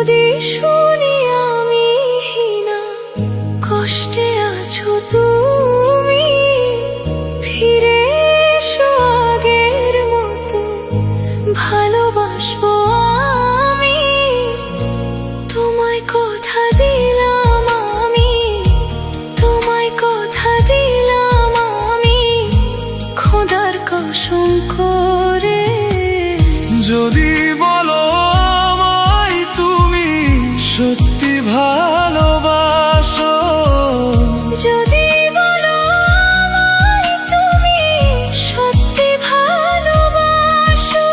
যদি শুনি আমি হীনা, কষ্টে আছো তুমি, ফিরে এসো আগের মতো, ভালোবাসবো আমি। তোমায় কথা দিলাম আমি, তোমায় কথা দিলাম আমি, খোদার কসম করে। যদি বলো আমায় তুমি সত্যি ভালোবাসো, যদি বলো আমায় তুমি সত্যি ভালোবাসো,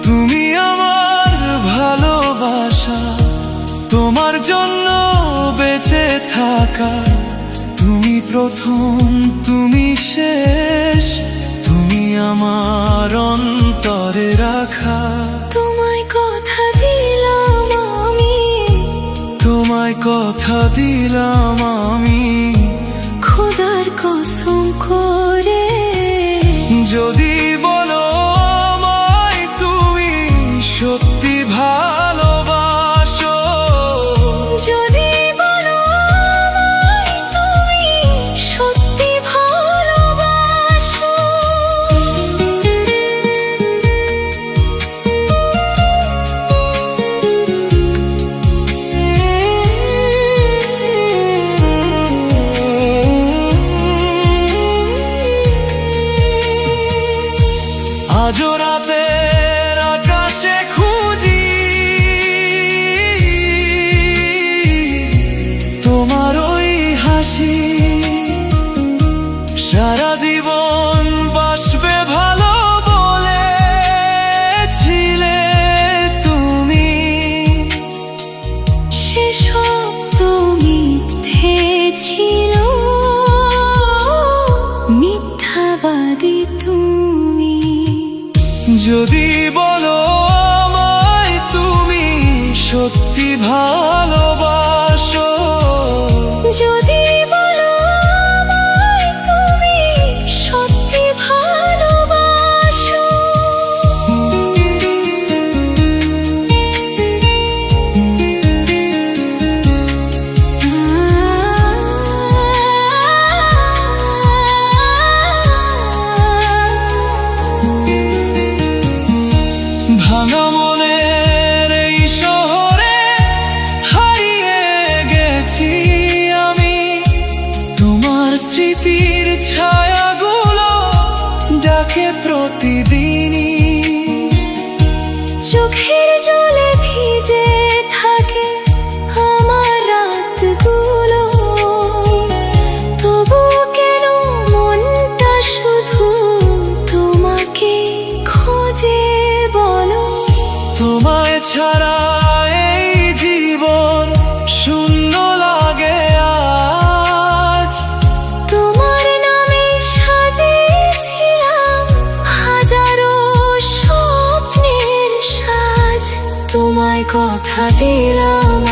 তুমি আমার ভালোবাসা, তোমার জন্য বেঁচে থাকা, তুমি প্রথম তুমি শেষ, তুমি আমার অন্তরে রাখা। তোমায় কথা দিলাম আমি, তোমায় কথা দিলাম আমি, খোদার কসম করে। যদি বলো আমায় তুমি সত্যি ভালোবাসো, যদি বলো আমায় তুমি সত্যি ভালোবাসো, আজও রাতের আকাশে খুঁজি তোমার ওই হাসি, সারা জীবন বাসবে ভালো বলেছিলে তুমি। সেসব তো মিথ্যে ছিল, মিথ্যাবাদী তুমি। যদি বলো আমায় তুমি সত্যি ভালোবাসো, যদি বলো আমায় তুমি সত্যি ভালোবাসো, ভাঙা মনের এই শহরে হারিয়ে গেছি আমি, তোমার স্মৃতির ছায়াগুলো ডাকে প্রতিদিনই। চোখের জলে ভিজে থাকে আমার রাতগুলো, তবু কেন মনটা শুধু তোমাকে খোঁজে বলো। তোমায় ছাড়া এই জীবন শূন্য লাগে আজ, তোমার নামে সাজিয়েছিলাম হাজারো স্বপ্নের সাজ। তোমায় কথা দিলাম